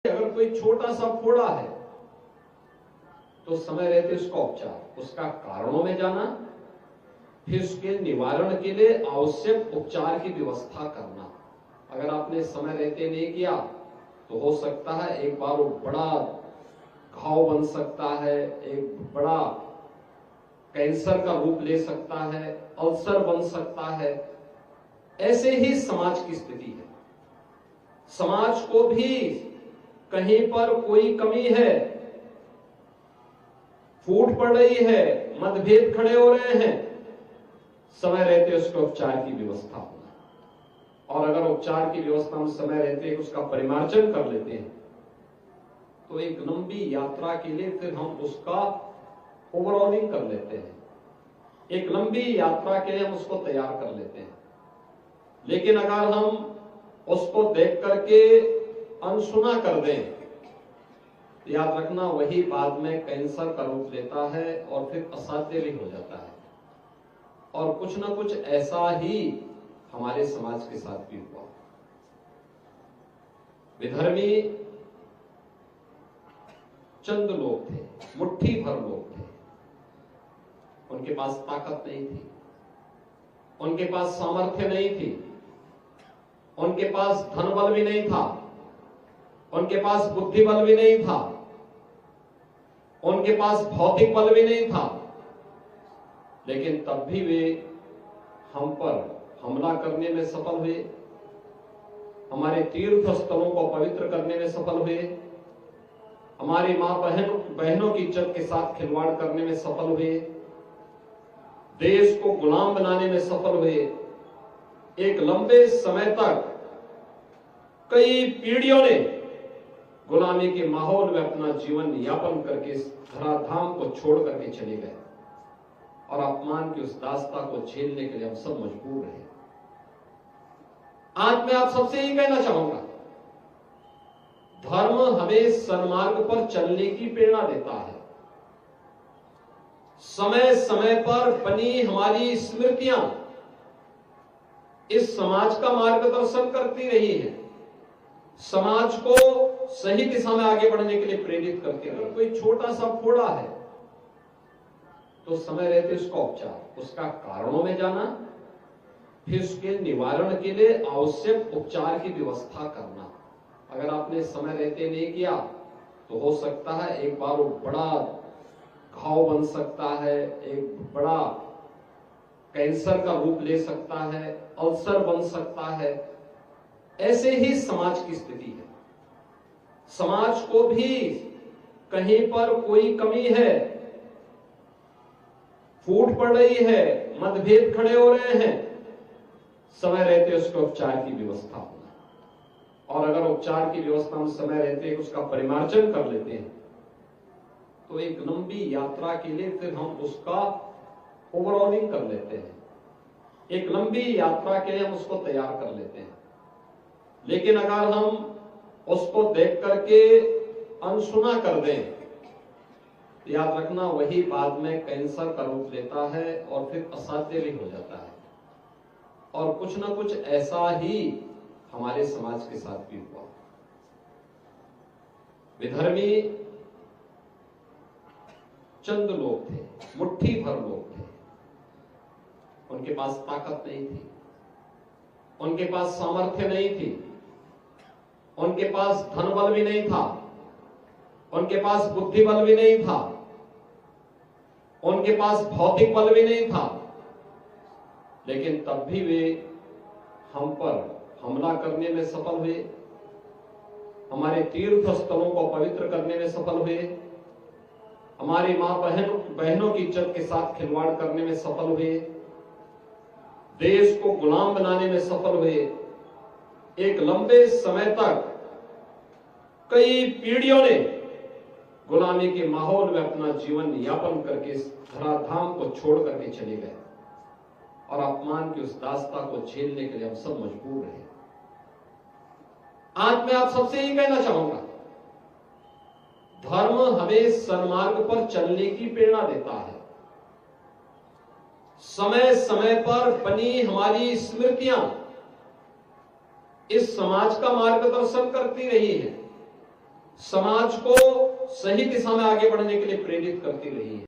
अगर कोई छोटा सा फोड़ा है तो समय रहते उसका उपचार, उसका कारणों में जाना, फिर उसके निवारण के लिए आवश्यक उपचार की व्यवस्था करना। अगर आपने समय रहते नहीं किया तो हो सकता है एक बार वो बड़ा घाव बन सकता है, एक बड़ा कैंसर का रूप ले सकता है, अल्सर बन सकता है। ऐसे ही समाज की स्थिति है। समाज को भी कहीं पर कोई कमी है, फूट पड़ रही है, मतभेद खड़े हो रहे हैं, समय रहते उसके उपचार की व्यवस्था होना। और अगर उपचार की व्यवस्था हम समय रहते उसका परिमार्जन कर लेते हैं तो एक लंबी यात्रा के लिए फिर हम उसका ओवरऑलिंग कर लेते हैं, एक लंबी यात्रा के लिए हम उसको तैयार कर लेते हैं। लेकिन अगर हम उसको देख करके अनसुना कर दें, याद रखना वही बाद में कैंसर का रूप लेता है और फिर असाध्य भी हो जाता है। और कुछ ना कुछ ऐसा ही हमारे समाज के साथ भी हुआ। विधर्मी चंद लोग थे, मुट्ठी भर लोग थे, उनके पास ताकत नहीं थी, उनके पास सामर्थ्य नहीं थी, उनके पास धन बल भी नहीं था, उनके पास बुद्धि बल भी नहीं था, उनके पास भौतिक बल भी नहीं था, लेकिन तब भी वे हम पर हमला करने में सफल हुए, हमारे तीर्थ स्थलों को पवित्र करने में सफल हुए, हमारी मां बहनों की इज्जत के साथ खिलवाड़ करने में सफल हुए, देश को गुलाम बनाने में सफल हुए। एक लंबे समय तक कई पीढ़ियों ने गुलामी के माहौल में अपना जीवन यापन करके इस धराधाम को छोड़ करके चले गए और अपमान की उस दास्ता को झेलने के लिए हम सब मजबूर रहे। आज मैं आप सबसे यही कहना चाहूंगा, धर्म हमें सन्मार्ग पर चलने की प्रेरणा देता है। समय समय पर बनी हमारी स्मृतियां इस समाज का मार्गदर्शन करती रही है, समाज को सही दिशा में आगे बढ़ने के लिए प्रेरित करती रही। अगर कोई छोटा सा फोड़ा है तो समय रहते उसका उपचार, उसका कारणों में जाना, फिर उसके निवारण के लिए आवश्यक उपचार की व्यवस्था करना। अगर आपने समय रहते नहीं किया तो हो सकता है एक बार वो बड़ा घाव बन सकता है, एक बड़ा कैंसर का रूप ले सकता है, अल्सर बन सकता है। ऐसे ही समाज की स्थिति है। समाज को भी कहीं पर कोई कमी है, फूट पड़ रही है, मतभेद खड़े हो रहे हैं, समय रहते उसके उपचार की व्यवस्था होना। और अगर उपचार की व्यवस्था हम समय रहते उसका परिमार्जन कर लेते हैं तो एक लंबी यात्रा के लिए फिर हम उसका ओवरऑलिंग कर लेते हैं, एक लंबी यात्रा के लिए हम उसको तैयार कर लेते हैं। लेकिन अगर हम उसको देख करके अनसुना कर दें, याद रखना वही बाद में कैंसर का रूप लेता है और फिर असाध्य भी हो जाता है। और कुछ ना कुछ ऐसा ही हमारे समाज के साथ भी हुआ। विधर्मी चंद लोग थे, मुट्ठी भर लोग थे, उनके पास ताकत नहीं थी, उनके पास सामर्थ्य नहीं थी, उनके पास धन बल भी नहीं था, उनके पास बुद्धि बल भी नहीं था, उनके पास भौतिक बल भी नहीं था, लेकिन तब भी वे हम पर हमला करने में सफल हुए, हमारे तीर्थ स्थलों को पवित्र करने में सफल हुए, हमारी मां बहनों की इज्जत के साथ खिलवाड़ करने में सफल हुए, देश को गुलाम बनाने में सफल हुए। एक लंबे समय तक कई पीढ़ियों ने गुलामी के माहौल में अपना जीवन यापन करके इस धराधाम को छोड़ करके चले गए और अपमान की उस दास्ता को झेलने के लिए हम सब मजबूर रहे। आज मैं आप सबसे यही कहना चाहूंगा, धर्म हमें सन्मार्ग पर चलने की प्रेरणा देता है। समय समय पर बनी हमारी स्मृतियां इस समाज का मार्गदर्शन करती रही है, समाज को सही दिशा में आगे बढ़ने के लिए प्रेरित करती रही है।